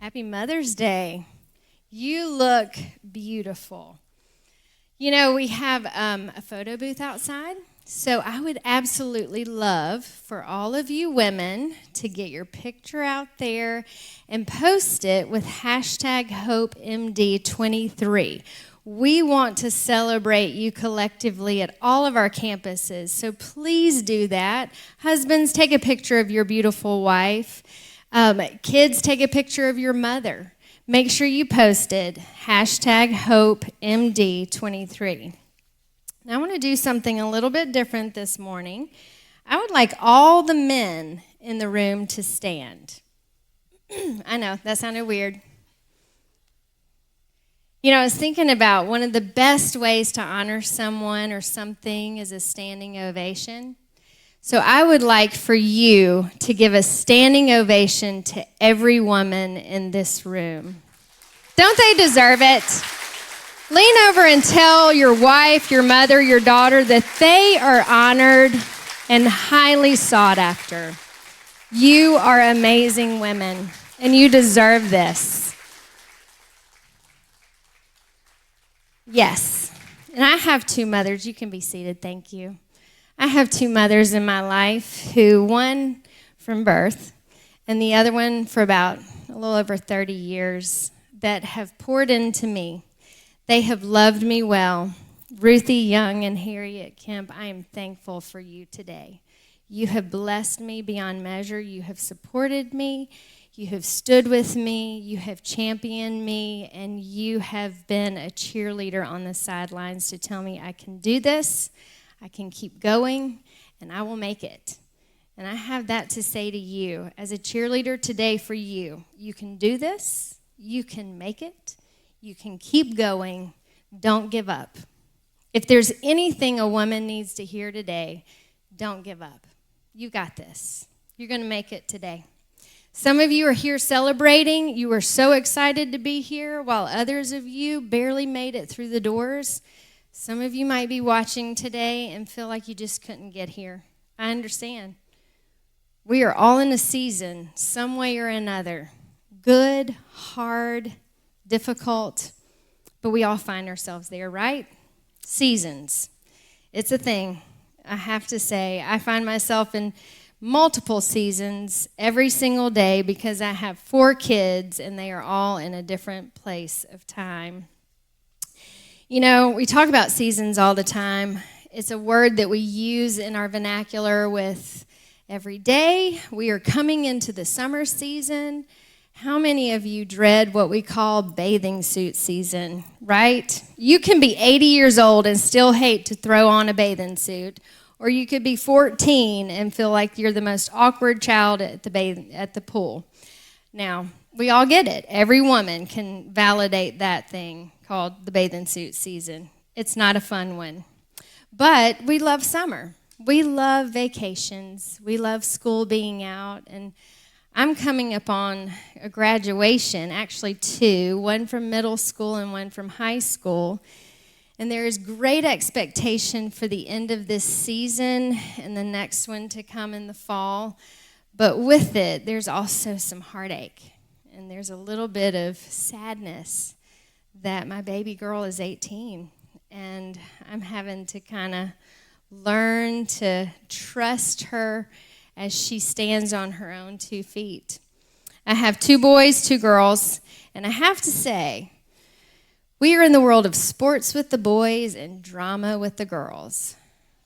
Happy Mother's Day. You look beautiful. You know, we have a photo booth outside, so I would absolutely love for all of you women to get your picture out there and post it with hashtag HopeMD23. We want to celebrate you collectively at all of our campuses, so please do that. Husbands, take a picture of your beautiful wife. Kids, take a picture of your mother. Make sure you post it, hashtag HopeMD23. Now I want to do something a little bit different this morning. I would like all the men in the room to stand. I know, that sounded weird. You know, I was thinking about one of the best ways to honor someone or something is a standing ovation. So I would like for you to give a standing ovation to every woman in this room. Don't they deserve it? Lean over and tell your wife, your mother, your daughter that they are honored and highly sought after. You are amazing women, and you deserve this. Yes, and I have two mothers. You can be seated, thank you. I have two mothers in my life who, one from birth and the other one for about a little over 30 years, that have poured into me. They have loved me well. Ruthie Young and Harriet Kemp, I am thankful for you today. You have blessed me beyond measure. You have supported me. You have stood with me. You have championed me. And you have been a cheerleader on the sidelines to tell me I can do this. I can keep going, and I will make it. And I have that to say to you as a cheerleader today for you. You can do this. You can make it. You can keep going. Don't give up. If there's anything a woman needs to hear today, don't give up. You got this. You're going to make it today. Some of you are here celebrating. You are so excited to be here, while others of you barely made it through the doors. Some of you might be watching today and feel like you just couldn't get here. I understand. We are all in a season, some way or another. Good, hard, difficult, but we all find ourselves there, right? Seasons. It's a thing. I have to say, I find myself in multiple seasons every single day because I have 4 kids and they are all in a different place of time. You know, we talk about seasons all the time. It's a word that we use in our vernacular with every day. We are coming into the summer season. How many of you dread what we call bathing suit season, right? You can be 80 years old and still hate to throw on a bathing suit, or you could be 14 and feel like you're the most awkward child at the pool. Now, we all get it. Every woman can validate that thing called the bathing suit season. It's not a fun one. But we love summer. We love vacations. We love school being out. And I'm coming up on a graduation, actually 2, one from middle school and one from high school. And there is great expectation for the end of this season and the next one to come in the fall. But with it, there's also some heartache. And there's a little bit of sadness that my baby girl is 18. And I'm having to kind of learn to trust her as she stands on her own 2 feet. I have 2 boys, 2 girls. And I have to say, we are in the world of sports with the boys and drama with the girls.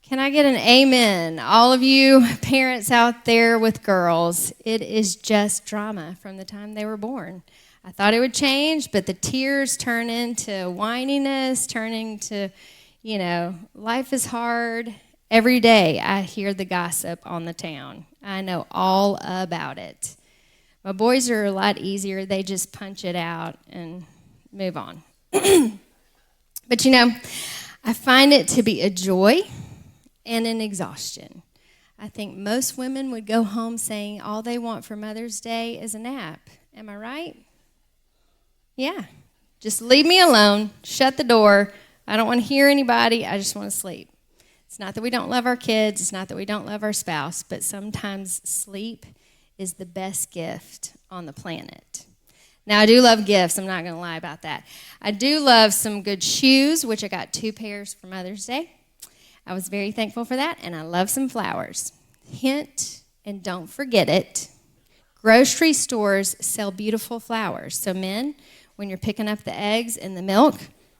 Can I get an amen? All of you parents out there with girls, it is just drama from the time they were born. I thought it would change, but the tears turn into whininess, turning to, life is hard. Every day I hear the gossip on the town. I know all about it. My boys are a lot easier. They just punch it out and move on. But I find it to be a joy and an exhaustion. I think most women would go home saying all they want for Mother's Day is a nap. Am I right? Yeah. Just leave me alone. Shut the door. I don't want to hear anybody. I just want to sleep. It's not that we don't love our kids. It's not that we don't love our spouse. But sometimes sleep is the best gift on the planet. Now, I do love gifts. I'm not going to lie about that. I do love some good shoes, which I got 2 pairs for Mother's Day. I was very thankful for that, and I love some flowers. Hint, and don't forget it, grocery stores sell beautiful flowers. So men, when you're picking up the eggs and the milk,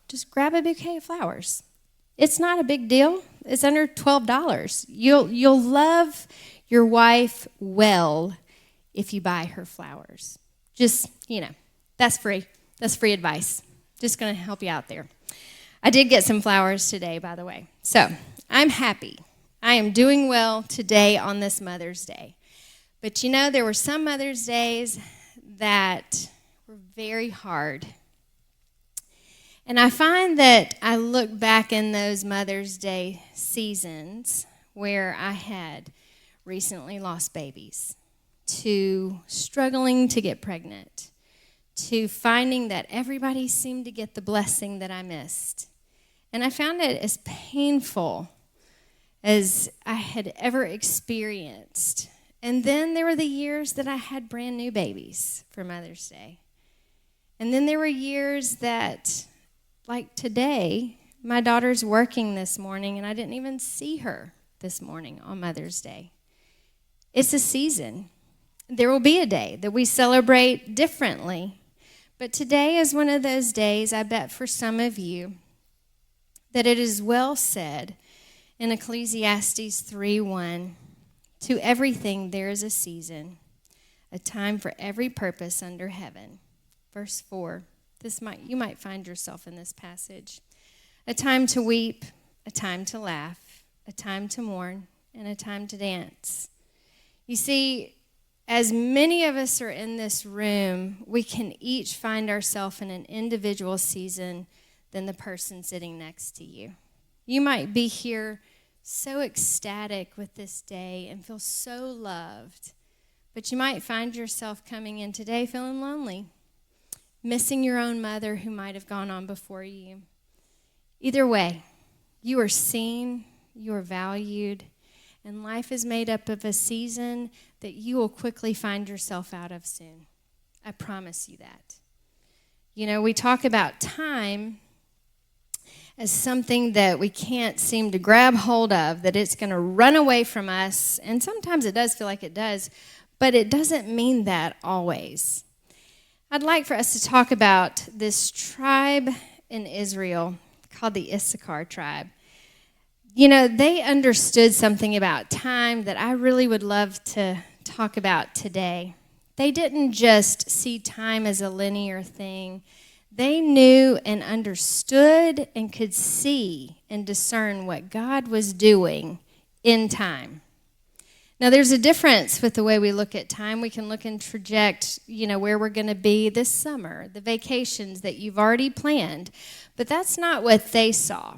just grab a bouquet of flowers. It's not a big deal. It's under $12. You'll love your wife well if you buy her flowers. Just, that's free. That's free advice. Just going to help you out there. I did get some flowers today, by the way. So I'm happy. I am doing well today on this Mother's Day. But there were some Mother's Days that were very hard. And I find that I look back in those Mother's Day seasons where I had recently lost babies, to struggling to get pregnant, to finding that everybody seemed to get the blessing that I missed. And I found it as painful as I had ever experienced. And then there were the years that I had brand new babies for Mother's Day. And then there were years that, like today, my daughter's working this morning and I didn't even see her this morning on Mother's Day. It's a season. There will be a day that we celebrate differently. But today is one of those days, I bet for some of you, that it is well said in Ecclesiastes 3:1, to everything there is a season, a time for every purpose under heaven. Verse 4, you might find yourself in this passage. A time to weep, a time to laugh, a time to mourn, and a time to dance. You see, as many of us are in this room, we can each find ourselves in an individual season than the person sitting next to you. You might be here so ecstatic with this day and feel so loved, but you might find yourself coming in today feeling lonely, missing your own mother who might have gone on before you. Either way, you are seen, you are valued, and life is made up of a season that you will quickly find yourself out of soon. I promise you that. We talk about time as something that we can't seem to grab hold of, that it's going to run away from us, and sometimes it does feel like it does, but it doesn't mean that always. I'd like for us to talk about this tribe in Israel called the Issachar tribe. They understood something about time that I really would love to talk about today. They didn't just see time as a linear thing. They knew and understood and could see and discern what God was doing in time. Now, there's a difference with the way we look at time. We can look and project, where we're going to be this summer, the vacations that you've already planned. But that's not what they saw.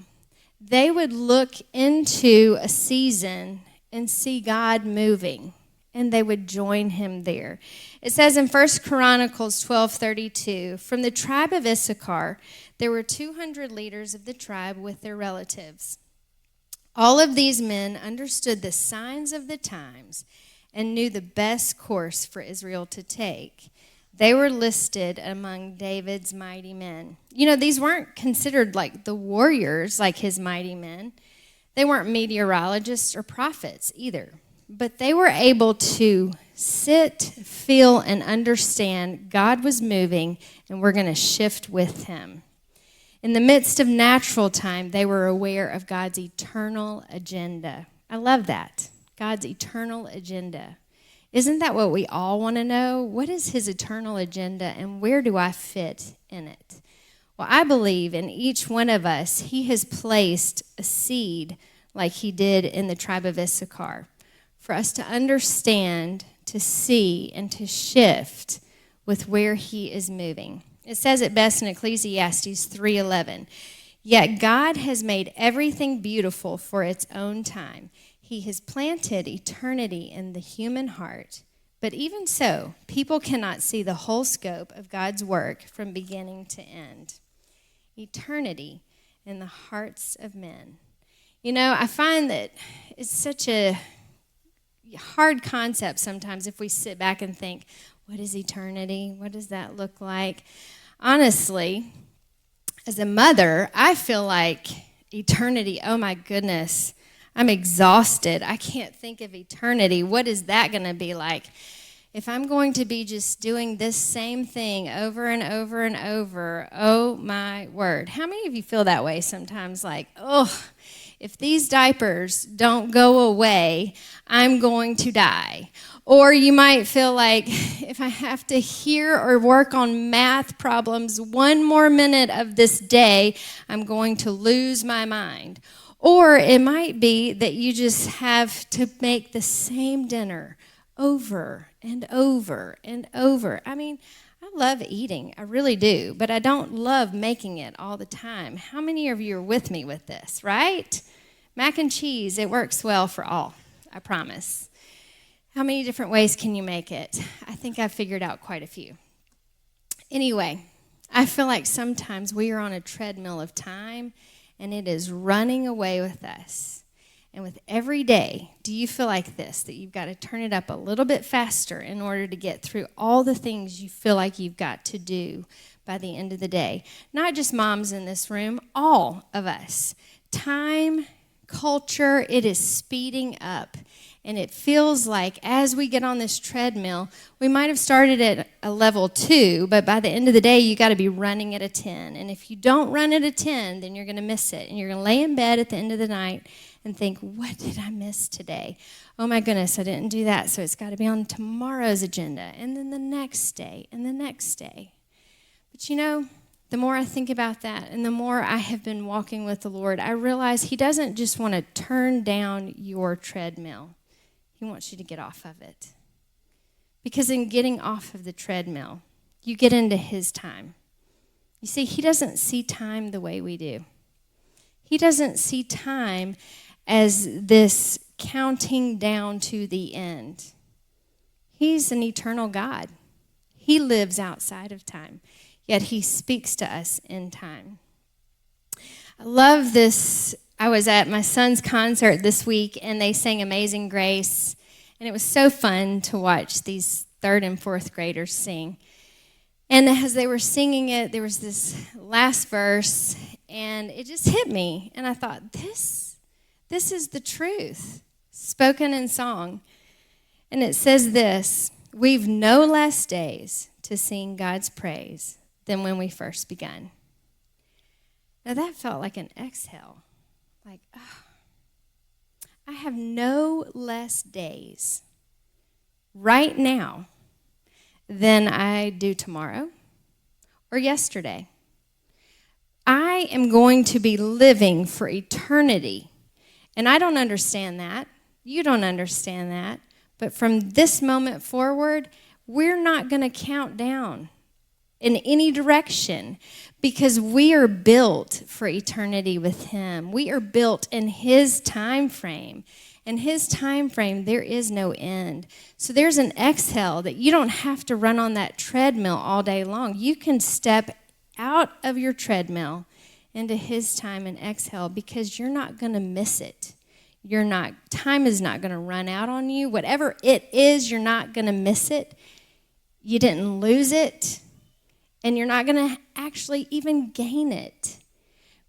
They would look into a season and see God moving, and they would join him there. It says in 1 Chronicles 12:32, from the tribe of Issachar, there were 200 leaders of the tribe with their relatives. All of these men understood the signs of the times and knew the best course for Israel to take. They were listed among David's mighty men. These weren't considered like the warriors, like his mighty men. They weren't meteorologists or prophets either. But they were able to sit, feel, and understand God was moving, and we're going to shift with him. In the midst of natural time, they were aware of God's eternal agenda. I love that. God's eternal agenda. Isn't that what we all want to know? What is his eternal agenda, and where do I fit in it? Well, I believe in each one of us, he has placed a seed like he did in the tribe of Issachar for us to understand, to see, and to shift with where he is moving. It says it best in Ecclesiastes 3:11. Yet God has made everything beautiful for its own time. He has planted eternity in the human heart. But even so, people cannot see the whole scope of God's work from beginning to end. Eternity in the hearts of men. I find that it's such a hard concept sometimes if we sit back and think, What is eternity? What does that look like? Honestly, as a mother, I feel like eternity, oh my goodness, I'm exhausted. I can't think of eternity. What is that going to be like? If I'm going to be just doing this same thing over and over and over, oh my word. How many of you feel that way sometimes? Like, oh, if these diapers don't go away, I'm going to die. Or you might feel like, if I have to hear or work on math problems one more minute of this day, I'm going to lose my mind. Or it might be that you just have to make the same dinner over and over and over. I mean, I love eating, I really do, but I don't love making it all the time. How many of you are with me with this, right? Mac and cheese, it works well for all, I promise. How many different ways can you make it? I think I've figured out quite a few. Anyway, I feel like sometimes we are on a treadmill of time, and it is running away with us. And with every day, do you feel like this, that you've got to turn it up a little bit faster in order to get through all the things you feel like you've got to do by the end of the day? Not just moms in this room, all of us. Time, culture, it is speeding up. And it feels like as we get on this treadmill, we might have started at a level 2, but by the end of the day, you got to be running at a 10. And if you don't run at a 10, then you're going to miss it. And you're going to lay in bed at the end of the night and think, what did I miss today? Oh my goodness, I didn't do that, so it's got to be on tomorrow's agenda, and then the next day, and the next day. But you know, the more I think about that, and the more I have been walking with the Lord, I realize He doesn't just want to turn down your treadmill. He wants you to get off of it. Because in getting off of the treadmill, you get into His time. You see, He doesn't see time the way we do. He doesn't see time as this counting down to the end. He's an eternal God. He lives outside of time, yet He speaks to us in time. I love this. I was at my son's concert this week, and they sang Amazing Grace, and it was so fun to watch these 3rd and 4th graders sing. And as they were singing it, there was this last verse, and it just hit me. And I thought, this is the truth, spoken in song. And it says this: we've no less days to sing God's praise than when we first begun. Now that felt like an exhale. Like, oh, I have no less days right now than I do tomorrow or yesterday. I am going to be living for eternity. And I don't understand that. You don't understand that. But from this moment forward, we're not going to count down in any direction, because we are built for eternity with Him. We are built in His time frame. In His time frame, there is no end. So there's an exhale that you don't have to run on that treadmill all day long. You can step out of your treadmill into His time and exhale, because you're not going to miss it. Time is not going to run out on you. Whatever it is, you're not going to miss it. You didn't lose it. And you're not going to actually even gain it,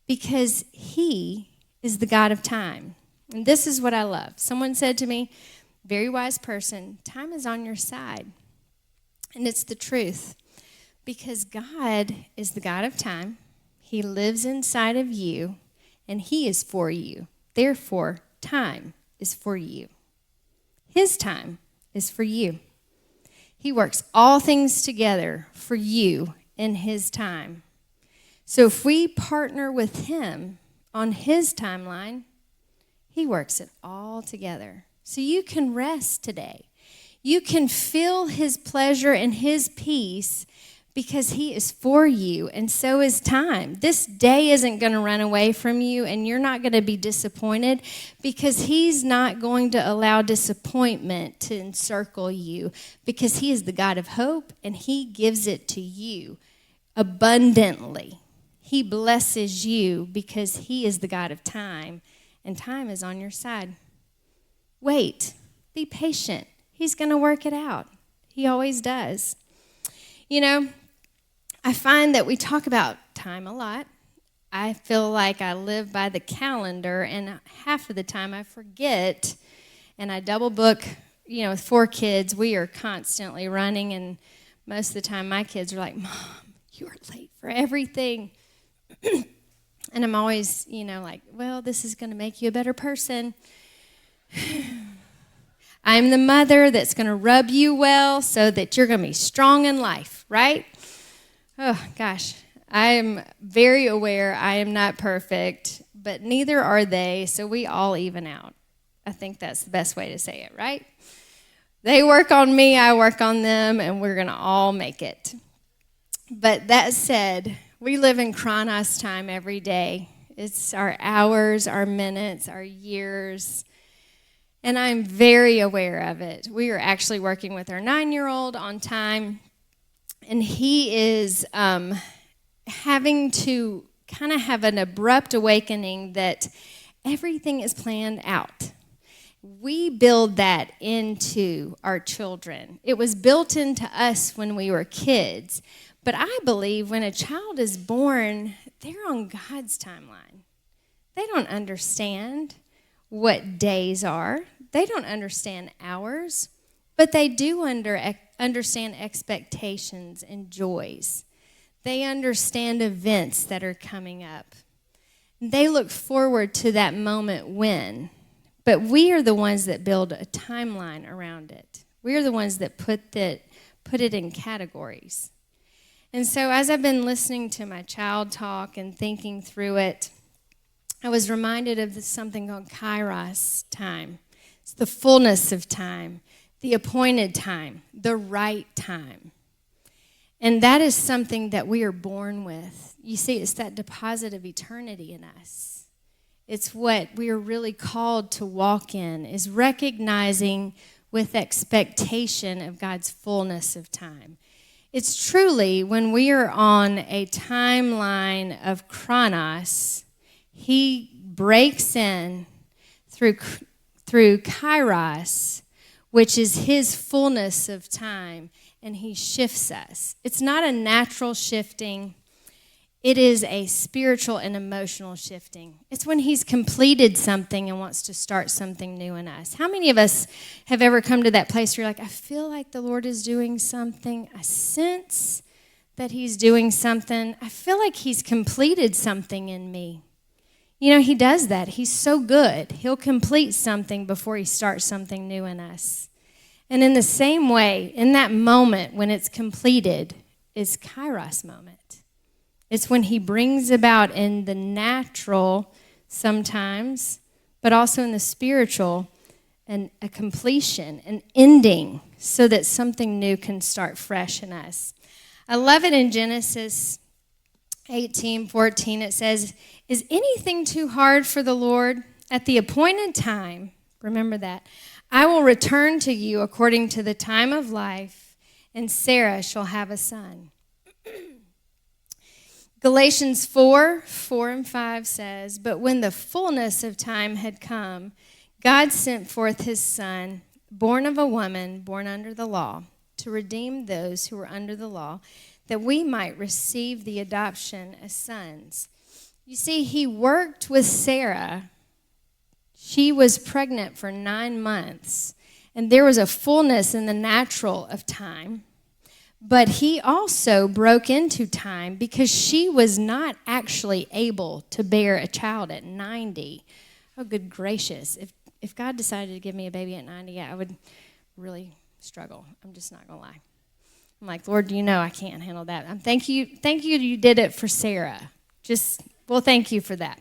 because He is the God of time. And this is what I love. Someone said to me, very wise person, time is on your side. And it's the truth, because God is the God of time. He lives inside of you, and He is for you. Therefore, time is for you. His time is for you. He works all things together for you in His time. So if we partner with Him on His timeline, He works it all together. So you can rest today. You can feel His pleasure and His peace, because He is for you, and so is time. This day isn't going to run away from you, and you're not going to be disappointed, because He's not going to allow disappointment to encircle you, because He is the God of hope, and He gives it to you abundantly. He blesses you because He is the God of time, and time is on your side. Wait, be patient. He's going to work it out. He always does. You know, I find that we talk about time a lot. I feel like I live by the calendar, and half of the time I forget, and I double book. You know, with 4 kids, we are constantly running, and most of the time my kids are like, Mom, you are late for everything. And I'm always, like, well, this is going to make you a better person. I'm the mother that's going to rub you well so that you're going to be strong in life, right? Oh, gosh. I am very aware I am not perfect, but neither are they, so we all even out. I think that's the best way to say it, right? They work on me, I work on them, and we're going to all make it. But that said, we live in Chronos time every day. It's our hours, our minutes, our years, and I'm very aware of it. We are actually working with our 9-year-old on time, and he is having to kind of have an abrupt awakening that everything is planned out. We build that into our children. It was built into us when we were kids. But I believe when a child is born, they're on God's timeline. They don't understand what days are. They don't understand hours. But they do understand expectations and joys. They understand events that are coming up. They look forward to that moment when. But we are the ones that build a timeline around it. We are the ones that put it in categories. And so as I've been listening to my child talk and thinking through it, I was reminded of something called Kairos time. It's the fullness of time, the appointed time, the right time. And that is something that we are born with. You see, it's that deposit of eternity in us. It's what we are really called to walk in, is recognizing with expectation of God's fullness of time. It's truly when we are on a timeline of Chronos, he breaks in through Kairos, which is his fullness of time, and he shifts us. It's not a natural shifting. It is a spiritual and emotional shifting. It's when he's completed something and wants to start something new in us. How many of us have ever come to that place where you're like, I feel like the Lord is doing something. I sense that he's doing something. I feel like he's completed something in me. You know, he does that. He's so good. He'll complete something before he starts something new in us. And in the same way, in that moment when it's completed, is Kairos moment. It's when he brings about in the natural sometimes, but also in the spiritual, a completion, an ending, so that something new can start fresh in us. I love it in Genesis 18:14. It says, is anything too hard for the Lord? At the appointed time, remember that, I will return to you according to the time of life, and Sarah shall have a son. Galatians 4:4-5 says, but when the fullness of time had come, God sent forth his son, born of a woman, born under the law, to redeem those who were under the law, that we might receive the adoption as sons. You see, he worked with Sarah. She was pregnant for 9 months, and there was a fullness in the natural of time. But he also broke into time because she was not actually able to bear a child at 90. Oh, good gracious. If God decided to give me a baby at 90, I would really struggle. I'm just not going to lie. I'm like, Lord, you know I can't handle that. Thank you you did it for Sarah. Thank you for that.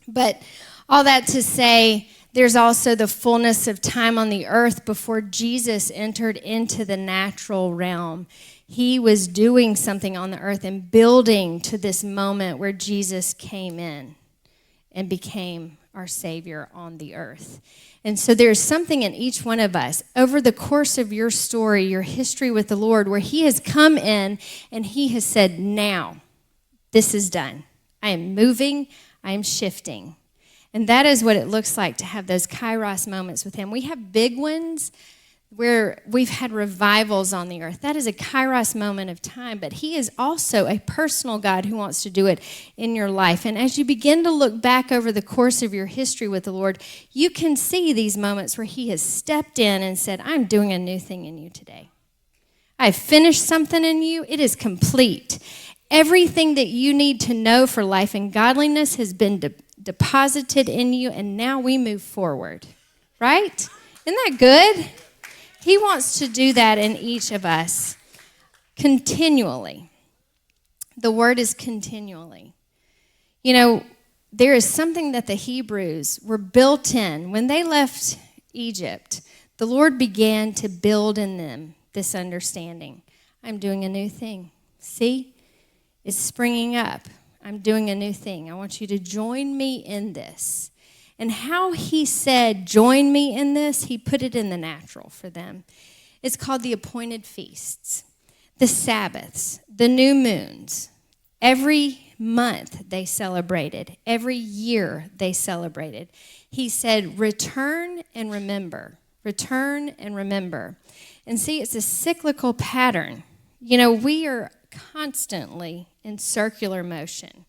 But all that to say, there's also the fullness of time on the earth before Jesus entered into the natural realm. He was doing something on the earth and building to this moment where Jesus came in and became our Savior on the earth. And so there's something in each one of us over the course of your story, your history with the Lord, where he has come in and he has said, now, this is done. I am moving, I am shifting. And that is what it looks like to have those Kairos moments with him. We have big ones where we've had revivals on the earth. That is a kairos moment of time, but he is also a personal God who wants to do it in your life. And as you begin to look back over the course of your history with the Lord, you can see these moments where he has stepped in and said, I'm doing a new thing in you today. I've finished something in you. It is complete. Everything that you need to know for life and godliness has been deposited in you, and now we move forward, right? Isn't that good? He wants to do that in each of us continually. The word is continually. You know, there is something that the Hebrews were built in. When they left Egypt, the Lord began to build in them this understanding. I'm doing a new thing. See? It's springing up. I'm doing a new thing. I want you to join me in this. And how he said, join me in this, he put it in the natural for them. It's called the appointed feasts, the Sabbaths, the new moons. Every month they celebrated. Every year they celebrated. He said, return and remember. Return and remember. And see, it's a cyclical pattern. You know, we are constantly in circular motion.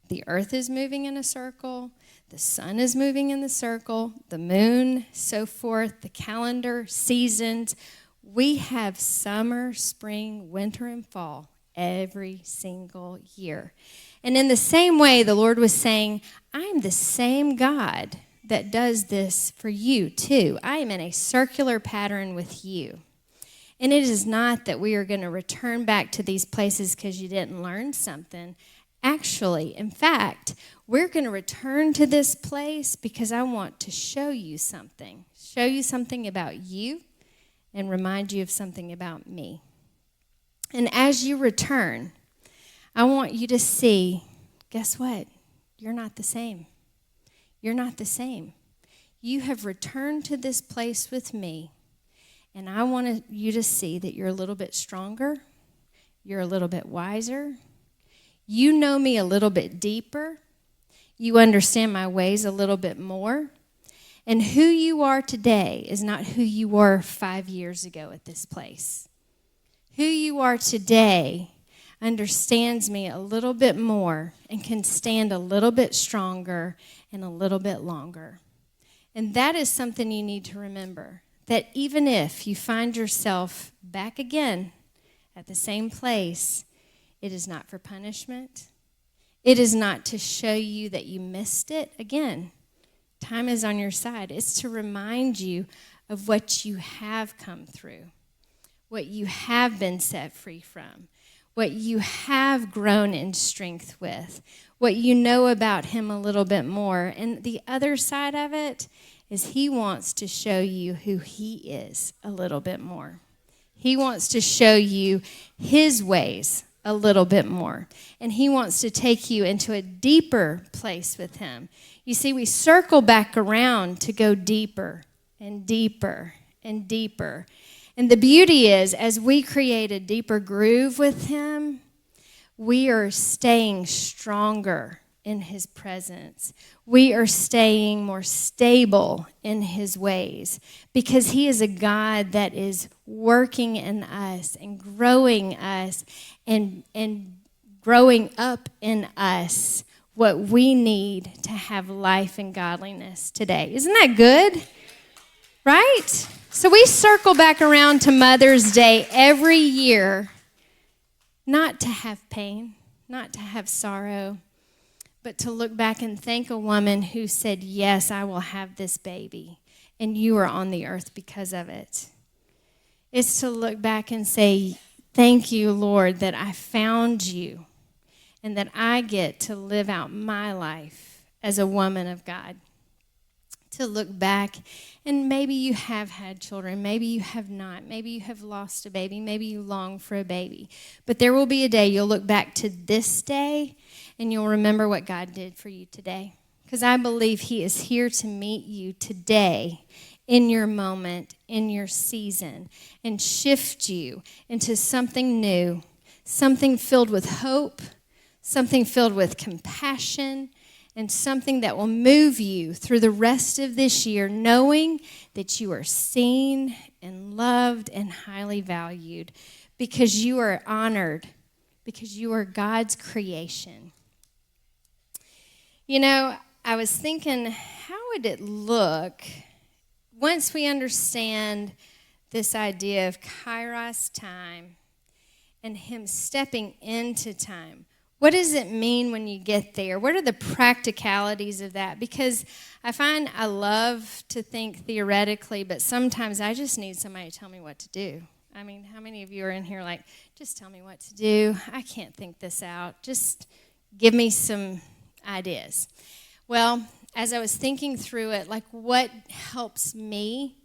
The earth is moving in a circle. The sun is moving in the circle, the moon, so forth, the calendar, seasons. We have summer, spring, winter, and fall every single year. And in the same way, the Lord was saying, I'm the same God that does this for you too. I am in a circular pattern with you. And it is not that we are going to return back to these places because you didn't learn something. Actually, in fact, we're going to return to this place because I want to show you something about you, and remind you of something about me. And as you return, I want you to see, guess what? You're not the same. You're not the same. You have returned to this place with me, and I want you to see that you're a little bit stronger, you're a little bit wiser, you know me a little bit deeper. You understand my ways a little bit more. And who you are today is not who you were 5 years ago at this place. Who you are today understands me a little bit more and can stand a little bit stronger and a little bit longer. And that is something you need to remember, that even if you find yourself back again at the same place, it is not for punishment. It is not to show you that you missed it. Again, time is on your side. It's to remind you of what you have come through, what you have been set free from, what you have grown in strength with, what you know about him a little bit more. And the other side of it is he wants to show you who he is a little bit more. He wants to show you his ways a little bit more. And he wants to take you into a deeper place with him. You see, we circle back around to go deeper and deeper and deeper. And the beauty is, as we create a deeper groove with him, we are staying stronger in his presence. We are staying more stable in his ways because he is a God that is working in us and growing us and growing up in us what we need to have life and godliness today. Isn't that good? Right? So we circle back around to Mother's Day every year, not to have pain, not to have sorrow, but to look back and thank a woman who said, yes, I will have this baby, and you are on the earth because of it. It's to look back and say, thank you, Lord, that I found you and that I get to live out my life as a woman of God. To look back, and maybe you have had children, maybe you have not, maybe you have lost a baby, maybe you long for a baby. But there will be a day you'll look back to this day and you'll remember what God did for you today. Because I believe he is here to meet you today in your moment, in your season, and shift you into something new, something filled with hope, something filled with compassion, and something that will move you through the rest of this year, knowing that you are seen and loved and highly valued because you are honored, because you are God's creation. You know, I was thinking, how would it look once we understand this idea of Kairos time and him stepping into time? What does it mean when you get there? What are the practicalities of that? Because I find I love to think theoretically, but sometimes I just need somebody to tell me what to do. I mean, how many of you are in here like, just tell me what to do? I can't think this out. Just give me some ideas. Well, as I was thinking through it, like what helps me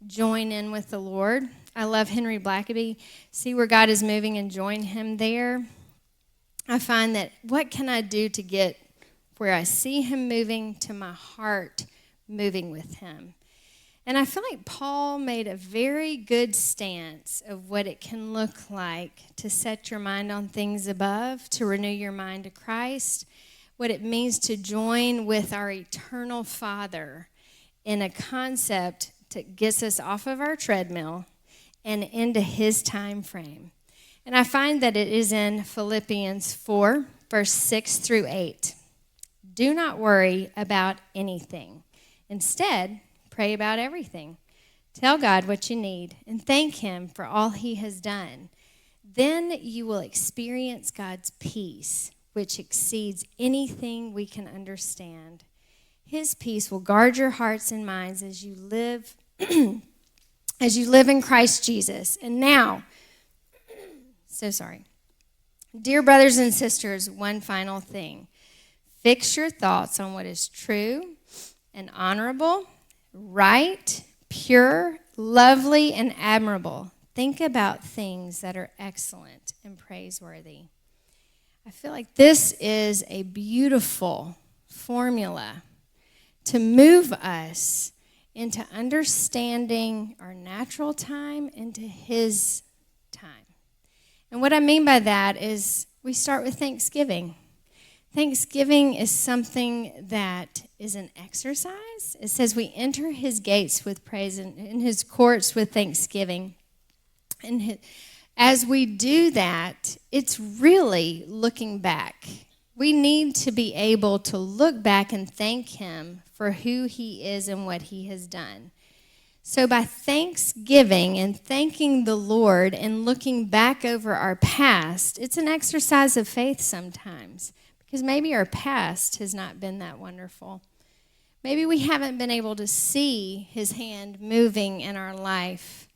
join in with the Lord? I love Henry Blackaby. See where God is moving and join him there. I find that what can I do to get where I see him moving to my heart moving with him? And I feel like Paul made a very good stance of what it can look like to set your mind on things above, to renew your mind to Christ, what it means to join with our eternal Father in a concept that gets us off of our treadmill and into his time frame. And I find that it is in Philippians 4, verse 6 through 8. Do not worry about anything. Instead, pray about everything. Tell God what you need and thank him for all he has done. Then you will experience God's peace, which exceeds anything we can understand. His peace will guard your hearts and minds as you live in Christ Jesus. And now, dear brothers and sisters, one final thing. Fix your thoughts on what is true and honorable, right, pure, lovely, and admirable. Think about things that are excellent and praiseworthy. I feel like this is a beautiful formula to move us into understanding our natural time into his time. And what I mean by that is we start with Thanksgiving. Thanksgiving is something that is an exercise. It says we enter his gates with praise and in his courts with thanksgiving. And as we do that, it's really looking back. We need to be able to look back and thank him for who he is and what he has done. So by thanksgiving and thanking the Lord and looking back over our past, it's an exercise of faith sometimes because maybe our past has not been that wonderful. Maybe we haven't been able to see his hand moving in our life.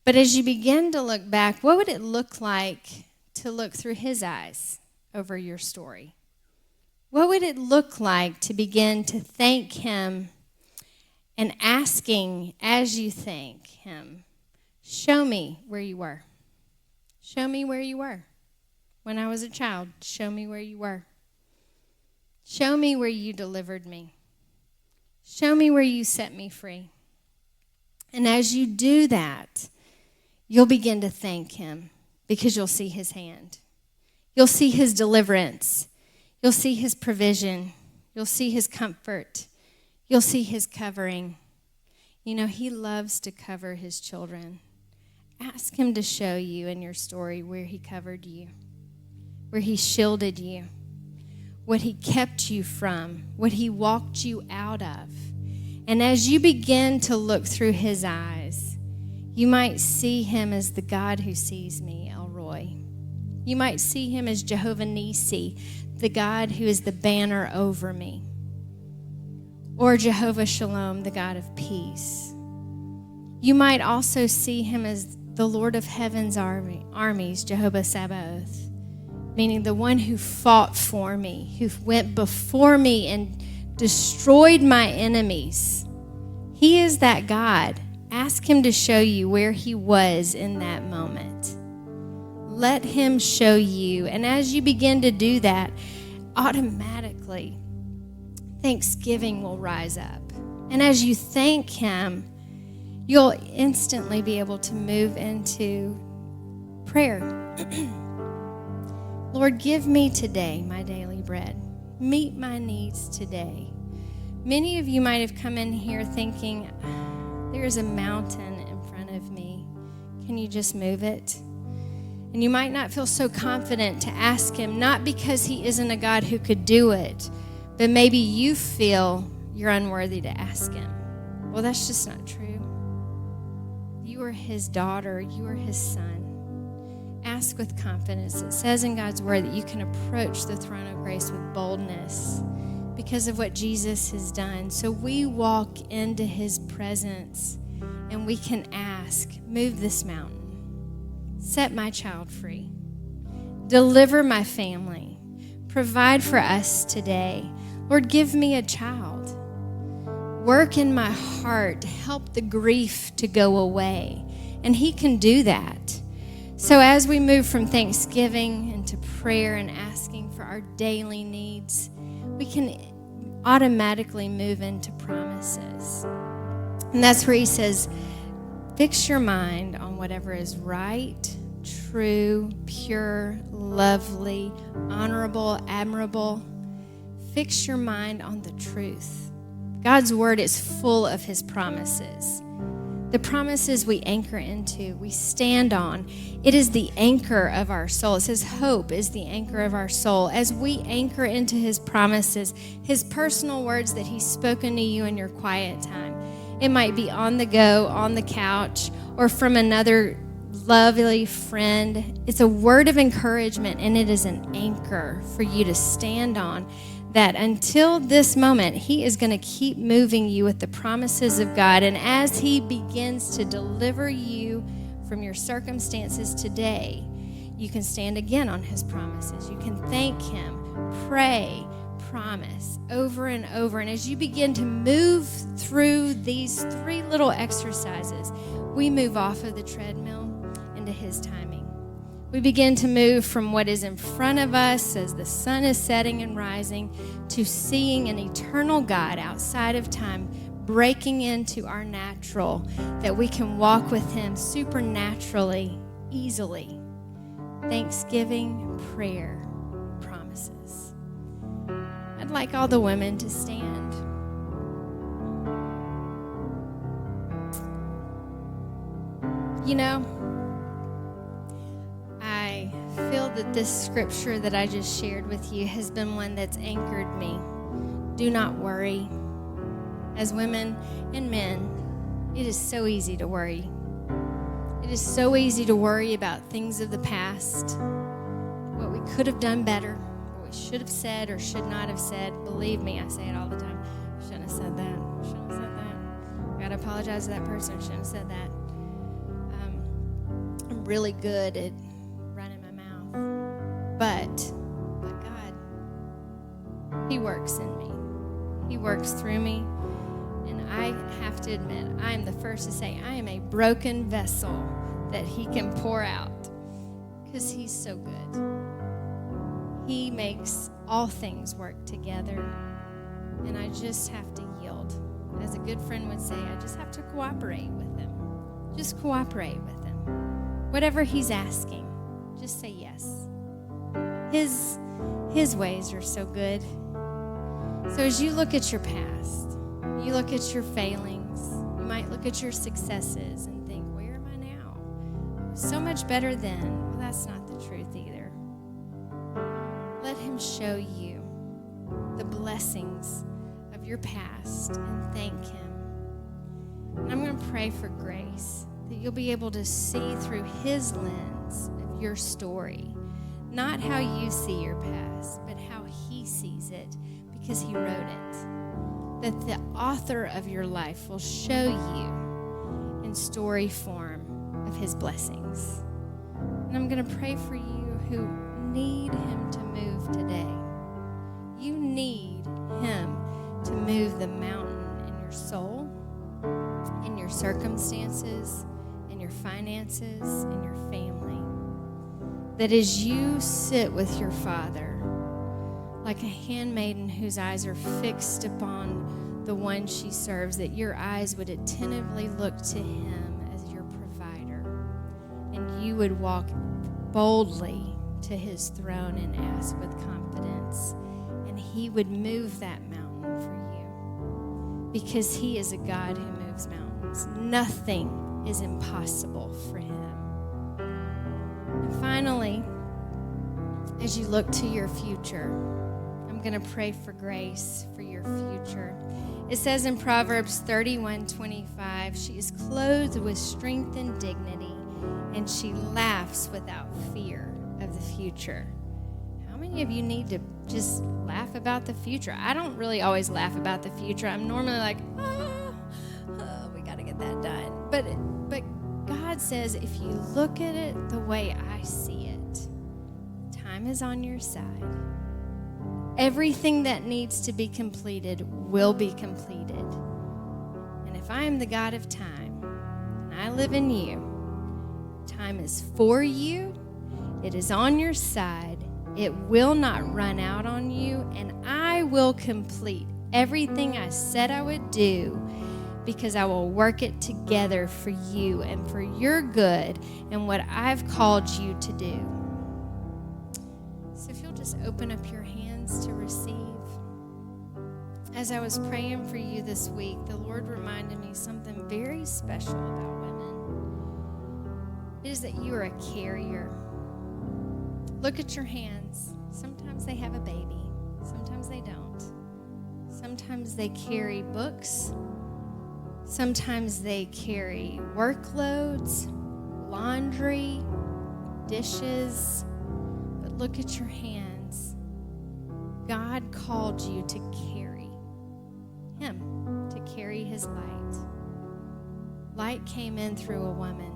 But as you begin to look back, what would it look like to look through his eyes over your story? What would it look like to begin to thank him and asking as you thank him, show me where you were. Show me where you were. When I was a child, show me where you were. Show me where you delivered me. Show me where you set me free. And as you do that, you'll begin to thank him because you'll see his hand. You'll see his deliverance. You'll see his provision. You'll see his comfort. You'll see his covering. You know, he loves to cover his children. Ask him to show you in your story where he covered you, where he shielded you, what he kept you from, what he walked you out of. And as you begin to look through his eyes, you might see him as the God who sees me, El Roy. You might see him as Jehovah Nisi, the God who is the banner over me. Or Jehovah Shalom, the God of peace. You might also see him as the Lord of heaven's armies, Jehovah Sabaoth, meaning the one who fought for me, who went before me and destroyed my enemies. He is that God. Ask him to show you where he was in that moment. Let him show you. And as you begin to do that, automatically, thanksgiving will rise up. And as you thank him, you'll instantly be able to move into prayer. Lord, give me today my daily bread. Meet my needs today. Many of you might have come in here thinking, there's a mountain in front of me. Can you just move it? And you might not feel so confident to ask him, not because he isn't a God who could do it, but maybe you feel you're unworthy to ask him. Well, that's just not true. You are his daughter. You are his son. Ask with confidence. It says in God's word that you can approach the throne of grace with boldness because of what Jesus has done. So we walk into his presence and we can ask, move this mountain. Set my child free. Deliver my family. Provide for us today. Lord, give me a child. Work in my heart to help the grief to go away. And he can do that. So as we move from thanksgiving into prayer and asking for our daily needs, we can automatically move into promises. And that's where he says, fix your mind on whatever is right, true, pure, lovely, honorable, admirable. Fix your mind on the truth. God's word is full of his promises. The promises we anchor into, we stand on. It is the anchor of our soul. It says hope is the anchor of our soul. As we anchor into his promises, his personal words that he's spoken to you in your quiet time. It might be on the go, on the couch, or from another lovely friend. It's a word of encouragement, and it is an anchor for you to stand on, that until this moment, he is going to keep moving you with the promises of God. And as he begins to deliver you from your circumstances today, you can stand again on his promises. You can thank him, pray, promise over and over. And as you begin to move through these 3 little exercises, we move off of the treadmill into his timing. We begin to move from what is in front of us as the sun is setting and rising to seeing an eternal God outside of time breaking into our natural, that we can walk with him supernaturally, easily. Thanksgiving, prayer, promises. I'd like all the women to stand. You know, I feel that this scripture that I just shared with you has been one that's anchored me. Do not worry. As women and men, it is so easy to worry. It is so easy to worry about things of the past, what we could have done better, what we should have said or should not have said. Believe me, I say it all the time. Shouldn't have said that. Shouldn't have said that. I gotta apologize to that person. Shouldn't have said that. I'm really good at running my mouth. But God, he works in me. He works through me. And I have to admit, I am the first to say, I am a broken vessel that he can pour out, because he's so good. He makes all things work together, and I just have to yield. As a good friend would say, I just have to cooperate with him. Just cooperate with him. Whatever he's asking, just say yes. His ways are so good. So as you look at your past, you look at your failings, you might look at your successes and think, where am I now? I was so much better then. Well, that's not the truth either. Let him show you the blessings of your past and thank him. And I'm going to pray for grace, that you'll be able to see through his lens of your story. Not how you see your past, but how he sees it, because he wrote it. That the author of your life will show you in story form of his blessings. And I'm going to pray for you who need him to move today. You need him to move the mountain in your soul, in your circumstances, in your finances, in your family. That as you sit with your Father, like a handmaiden whose eyes are fixed upon the one she serves, that your eyes would attentively look to him as your provider, and you would walk boldly to his throne and ask with confidence, and he would move that mountain for you, because he is a God who moves mountains. Nothing is impossible for him. Finally, as you look to your future, I'm going to pray for grace for your future. It says in Proverbs 31:25, she is clothed with strength and dignity, and she laughs without fear of the future. How many of you need to just laugh about the future? I don't really always laugh about the future. I'm normally like, we got to get that done. But God says if you look at it the way I see it, time is on your side. Everything that needs to be completed will be completed. And if I am the God of time, and I live in you, time is for you, it is on your side, it will not run out on you, and I will complete everything I said I would do, because I will work it together for you and for your good and what I've called you to do. So if you'll just open up your hands to receive. As I was praying for you this week, the Lord reminded me something very special about women. It is that you are a carrier. Look at your hands. Sometimes they have a baby. Sometimes they don't. Sometimes they carry books. Sometimes they carry workloads, laundry, dishes. But look at your hands. God called you to carry Him, to carry His light. Light came in through a woman.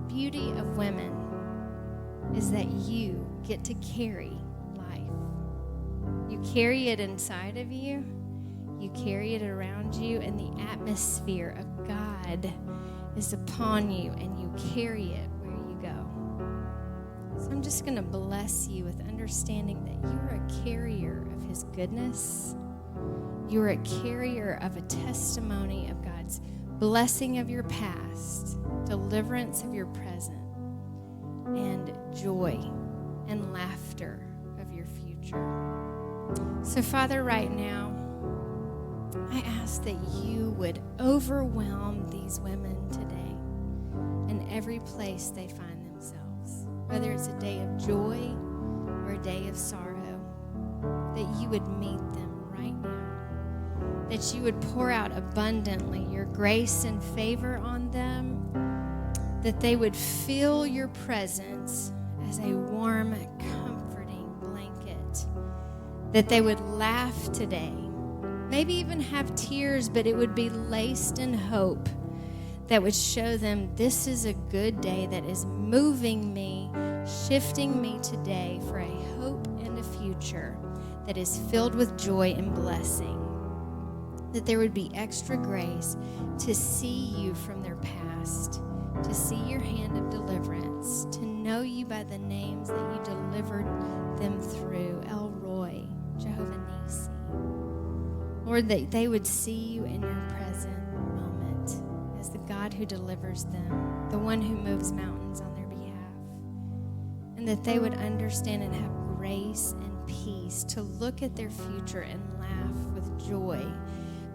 Beauty of women is that you get to carry life. You carry it inside of you. You carry it around you, and the atmosphere of God is upon you, and you carry it where you go. So I'm just going to bless you with understanding that you are a carrier of His goodness. You are a carrier of a testimony of God's blessing of your past, deliverance of your present, and joy and laughter of your future. So, Father, right now, I ask that you would overwhelm these women today in every place they find themselves, whether it's a day of joy or a day of sorrow, that you would meet them right now, that you would pour out abundantly your grace and favor on them, that they would feel your presence as a warm, comforting blanket, that they would laugh today, maybe even have tears, but it would be laced in hope that would show them this is a good day that is moving me, shifting me today for a hope and a future that is filled with joy and blessing. That there would be extra grace to see you from their past, to see your hand of deliverance, to know you by the names that you delivered them through, El Roy, Jehovah Nisi. Lord, that they would see you in your present moment as the God who delivers them, the one who moves mountains on their behalf, and that they would understand and have grace and peace to look at their future and laugh with joy,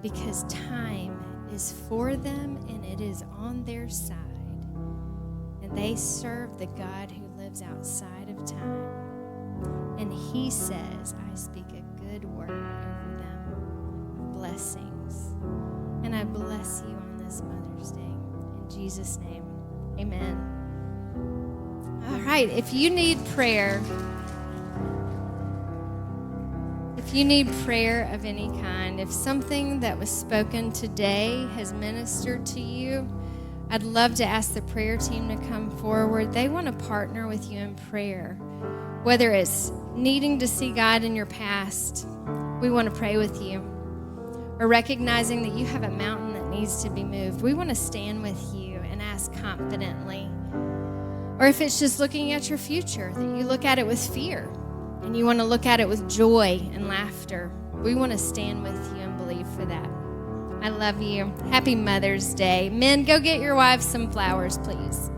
because time is for them and it is on their side, and they serve the God who lives outside of time, and He says, I speak a good word over them, blessings, and I bless you on this Mother's Day. In Jesus' name, amen. All right, if you need prayer of any kind, if something that was spoken today has ministered to you, I'd love to ask the prayer team to come forward. They want to partner with you in prayer. Whether it's needing to see God in your past, we want to pray with you. Or recognizing that you have a mountain that needs to be moved, we want to stand with you and ask confidently. Or if it's just looking at your future, that you look at it with fear and you want to look at it with joy and laughter, we want to stand with you and believe for that. I love you. Happy Mother's Day. Men, go get your wives some flowers, please.